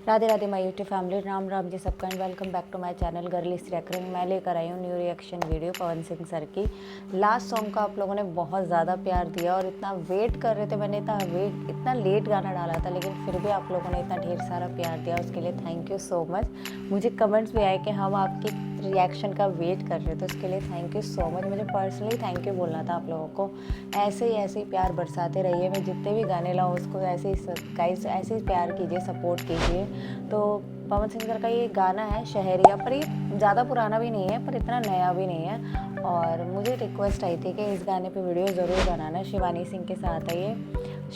Radhe Radhe my YouTube family, Ram Ram ji सबका and welcome back to my channel girly reaction. मैं लेकर आई हूँ new reaction video Pawan Singh sir की। लास्ट सॉन्ग का आप लोगों ने बहुत ज़्यादा प्यार दिया और इतना वेट कर रहे थे। मैंने इतना लेट गाना डाला था, लेकिन फिर भी आप लोगों ने इतना ढेर सारा प्यार दिया, उसके लिए थैंक यू सो मच। मुझे कमेंट्स भी आए कि हम आपकी रिएक्शन का वेट कर रहे थे, उसके लिए थैंक यू सो मच। मुझे पर्सनली थैंक यू बोलना था आप लोगों को। ऐसे ही प्यार बरसाते रहिए। मैं जितने भी गाने लाऊँ उसको ऐसे ही गाइस ऐसे ही प्यार कीजिए, सपोर्ट कीजिए। तो पवन सिंह सर का ये गाना है शहरिया, पर ये ज़्यादा पुराना भी नहीं है पर इतना नया भी नहीं है। और मुझे रिक्वेस्ट आई थी कि इस गाने पे वीडियो ज़रूर बनाना। शिवानी सिंह के साथ है ये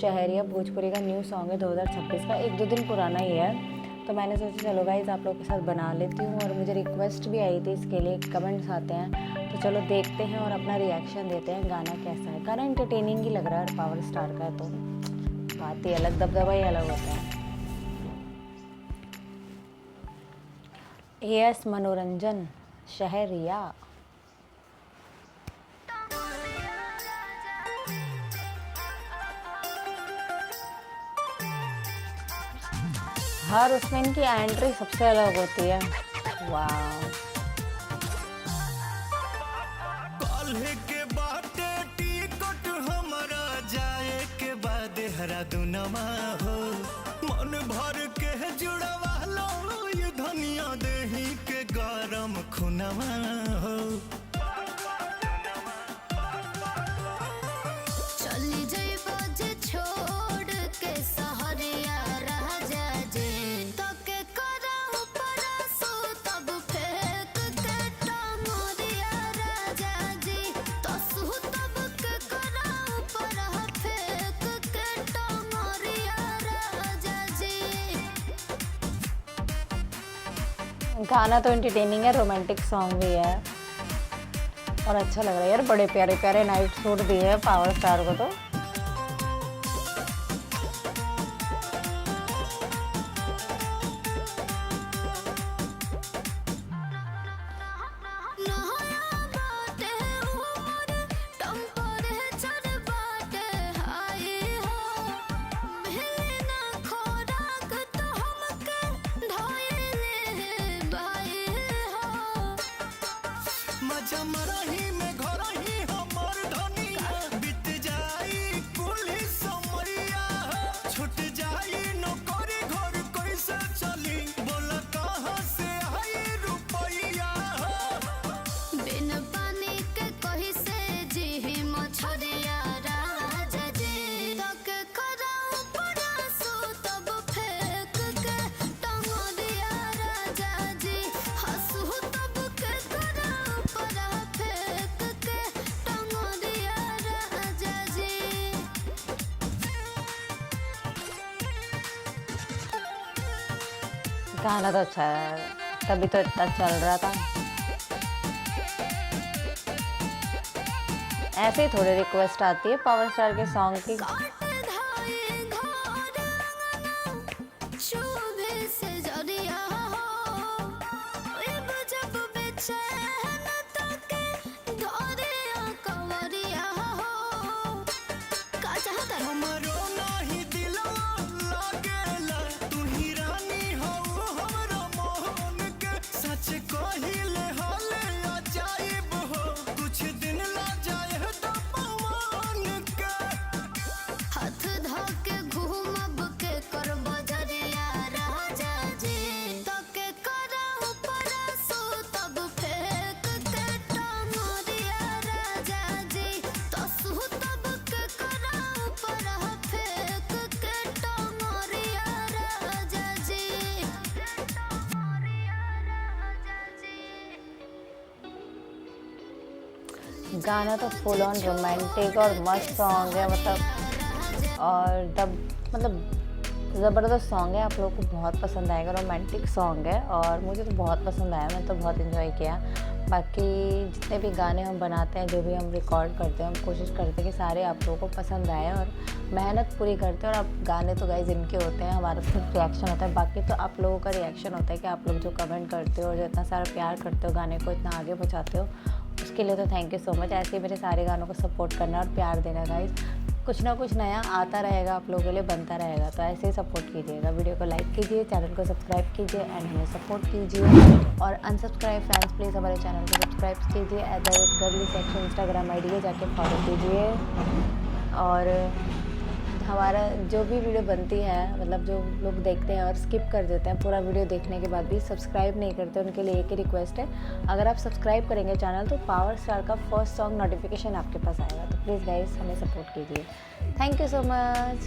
शहरिया, भोजपुरी का न्यू सॉन्ग है 2026 का, 1-2 दिन पुराना ही है। तो मैंने सोचा चलो गाइस आप लोग के साथ बना लेती हूँ। और मुझे रिक्वेस्ट भी आई थी इसके लिए, कमेंट्स आते हैं, तो चलो देखते हैं और अपना रिएक्शन देते हैं। गाना कैसा है? गाना इंटरटेनिंग ही लग रहा है, पावर स्टार का है तो बात ही अलग, दबदबा ही अलग होता है। एएस मनोरंजन, शहरिया। हर उसमें इनकी एंट्री सबसे अलग होती है। वाह, के बाटे टिकट हमारा जाए के बाद देहरादूनमा हो, मन भर के जुड़वा लो ये धनिया देही के गरम खुनवा हो। चली जइबो जे छोड़ के सहरिया राजा जे, तो के करहु परसु तब फेंक के टंगरिया राजा जी, तो सु तब के करहु परह फेंक के टंगरिया राजा जी। गाना तो एंटरटेनिंग है, रोमांटिक सॉन्ग भी है और अच्छा लग रहा है यार। बड़े प्यारे प्यारे नाइट सूट दिए हैं पावर स्टार को तो। मरही में घर ही हमर धनिया, बीत जाई पुलिस समरिया, छूट जाई नौकरी घर कैसे चली, बोल कहाँ से आई रुपैया। बिन पानी के कही से जी मछरिया राजा जी, तो के करहु परसु तब फेंक के टंगरिया राजा जी, हंसु तब के करहु परह फेंक के टंगरिया राजा जी। गाना तो अच्छा है, तभी तो इतना चल रहा था। ऐसे ही थोड़ी रिक्वेस्ट आती है पावर स्टार के सॉन्ग की। हमरो नाही दिलवा लागेला, तू ही रानी हो हमरा मोहन के, सच कहिले हाले अजाइब हो, कुछ दिन ला जाए तो पवन के। हाथ धोके घूमब के कर बजरिया राजा जी, तो के करहु परसु तब फेंक के टंगरिया राजा जी, तो सु तब के करहु परह फेंक के टंगरिया राजा जी। गाना तो फुल ऑन रोमांटिक और मस्त सॉन्ग है, और ज़बरदस्त सॉन्ग है। आप लोगों को बहुत पसंद आएगा, रोमांटिक सॉन्ग है और मुझे तो बहुत पसंद आया। मैं तो बहुत इन्जॉय किया। बाकी जितने भी गाने हम बनाते हैं, जो भी हम रिकॉर्ड करते हैं, हम कोशिश करते हैं कि सारे आप लोगों को पसंद आए और मेहनत पूरी करते हैं। और अब गाने तो गाइज इनके होते हैं, हमारा सिर्फ रिएक्शन होता है। बाकी तो आप लोगों का रिएक्शन होता है कि आप लोग जो कमेंट करते हो और जो इतना सारा प्यार करते हो, गाने को इतना आगे पहुँचाते हो, उसके लिए तो थैंक यू सो मच। ऐसे ही मेरे सारे गानों को सपोर्ट करना और प्यार देना गाइज। कुछ ना कुछ नया आता रहेगा, आप लोगों के लिए बनता रहेगा। तो ऐसे ही सपोर्ट कीजिएगा, वीडियो को लाइक कीजिए, चैनल को सब्सक्राइब कीजिए एंड हमें सपोर्ट कीजिए। और अनसब्सक्राइब फैंस प्लीज़ हमारे चैनल को सब्सक्राइब कीजिए, @girly_section इंस्टाग्राम आईडी है, जाके फॉलो कीजिए। और हमारा जो भी वीडियो बनती है, मतलब जो लोग देखते हैं और स्किप कर देते हैं, पूरा वीडियो देखने के बाद भी सब्सक्राइब नहीं करते, उनके लिए एक ही रिक्वेस्ट है, अगर आप सब्सक्राइब करेंगे चैनल तो पावर स्टार का फर्स्ट सॉन्ग नोटिफिकेशन आपके पास आएगा। तो प्लीज़ गाइस हमें सपोर्ट कीजिए। Thank you so much.